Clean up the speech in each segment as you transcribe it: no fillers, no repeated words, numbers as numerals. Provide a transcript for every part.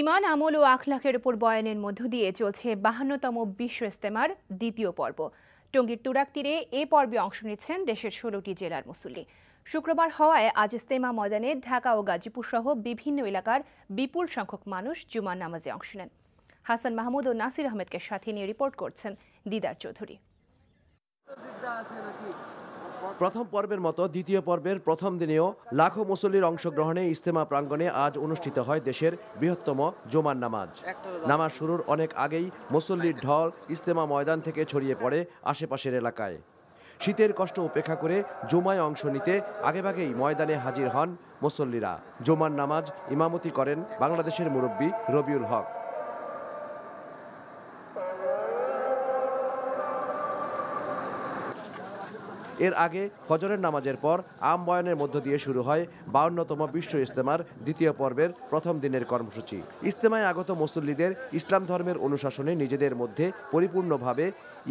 ঈমান, আমল ও আখলাকের উপর বয়ানের মধ্য দিয়ে চলছে 52তম বিশ্ব ইজতেমার দ্বিতীয় পর্ব। টঙ্গীর তুরাগ তীরে এ পর্বে অংশ নিচ্ছেন দেশের 16টি জেলার মুসল্লি। শুক্রবার হওয়ায় আজ ইজতেমা ময়দানে ঢাকা ও গাজীপুর সহ বিভিন্ন এলাকার বিপুল সংখ্যক মানুষ জুমার নামাজে অংশ নেন। হাসান মাহমুদ ও নাসির আহমেদকে সাথে নিয়ে রিপোর্ট করছেন দিদার চৌধুরী। প্রথম পর্বের মতো দ্বিতীয় পর্বের প্রথম দিনেও লাখো মুসল্লির অংশগ্রহণে ইজতেমা প্রাঙ্গণে আজ অনুষ্ঠিত হয় দেশের বৃহত্তম জুমার নামাজ। নামাজ শুরুর অনেক আগেই মুসল্লির ঢল ইজতেমা ময়দান থেকে ছড়িয়ে পড়ে আশেপাশের এলাকায়। শীতের কষ্ট উপেক্ষা করে জুমায় অংশ নিতে আগেভাগেই ময়দানে হাজির হন মুসল্লিরা। জুমার নামাজ ইমামতি করেন বাংলাদেশের মুরব্বী রবিউল হক। এর আগে ফজরের নামাজের পর আম বয়ানের মধ্য দিয়ে শুরু হয় 52তম বিশ্ব ইজতেমার দ্বিতীয় পর্বের প্রথম দিনের কর্মসূচি। ইজতেমায় আগত মুসল্লিদের ইসলাম ধর্মের অনুশাসনে নিজেদের মধ্যে পরিপূর্ণভাবে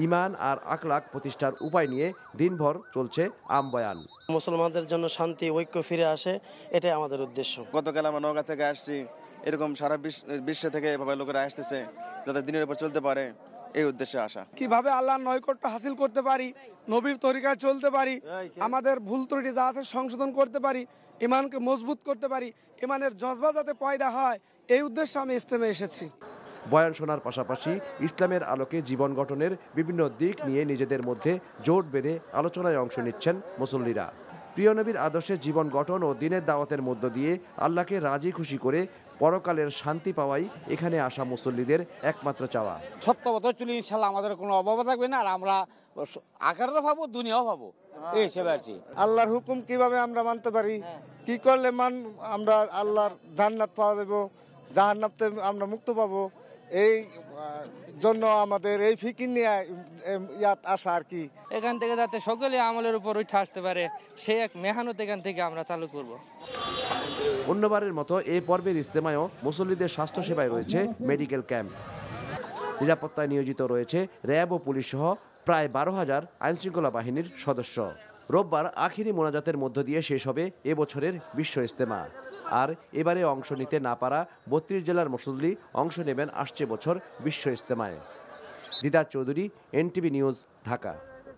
ঈমান আর আখলাক প্রতিষ্ঠার উপায় নিয়ে দিনভর চলছে আম বয়ান। মুসলমানদের জন্য শান্তি ঐক্য ফিরে আসে, এটাই আমাদের উদ্দেশ্য। গতকাল আমরা নওগাঁ থেকে আসছি, এরকম সারা বিশ্ব থেকে এভাবে লোকেরা আসতেছে যাতে দিনের উপর চলতে পারে, এই উদ্দেশ্যে আসা। কিভাবে আল্লাহর নৈকট্য হাসিল করতে পারি, নবীর তরিকায় চলতে পারি, আমাদের ভুল ত্রুটি যা আছে সংশোধন করতে পারি, ইমানকে মজবুত করতে পারি, ইমানের জজবা যাতে পয়দা হয়, এই উদ্দেশ্যে আমি ইজতেমে এসেছি। বয়ান শোনার পাশাপাশি ইসলামের আলোকে জীবন গঠনের বিভিন্ন দিক নিয়ে নিজেদের মধ্যে জোট বেঁধে আলোচনায় অংশ নিচ্ছেন মুসল্লিরা। প্রিয় নবীর আদর্শে জীবন গঠন ও দিনের দাওয়াতের মধ্য দিয়ে আল্লাহকে রাজি খুশি করে পরকালের শান্তি পাওয়াই এখানে আসা মুসল্লিদের একমাত্র চাওয়া। সত্য কথা চলি, ইনশাল্লাহ আমাদের কোনো অভাব থাকবে না, আর আমরা আখেরাতও পাবো, দুনিয়াও পাবো, এই হিসেবে আছি। আল্লাহর হুকুম কিভাবে আমরা মানতে পারি, কি করলে আমরা আল্লাহর জান্নাত পাওয়া যাবো, জাহান্নামতে আমরা মুক্ত পাবো, এই জন্য আমাদের এই ফিকির নিয়ে ইয়াত আসা আর কি। এখান থেকে যাতে সকলে আমলের উপর উঠে আসতে পারে, সেই এক মেহনত এখান থেকে আমরা চালু করব। অন্যবারের মতো এই পর্বের ইজতেমায়ও মুসল্লিদের স্বাস্থ্যসেবায় রয়েছে মেডিকেল ক্যাম্প। নিরাপত্তায় নিয়োজিত রয়েছে র্যাব ও পুলিশ সহ প্রায় 12,000 আইনশৃঙ্খলা বাহিনীর সদস্য। রোববার আখিরি মোনাজাতের মধ্য দিয়ে শেষ হবে এবছরের বিশ্ব ইজতেমা। আর এবারে অংশ নিতে না পারা 32 জেলার মুসল্লি অংশ নেবেন আসছে বছর বিশ্ব ইজতেমায়। দিদার চৌধুরী, NTV নিউজ, ঢাকা।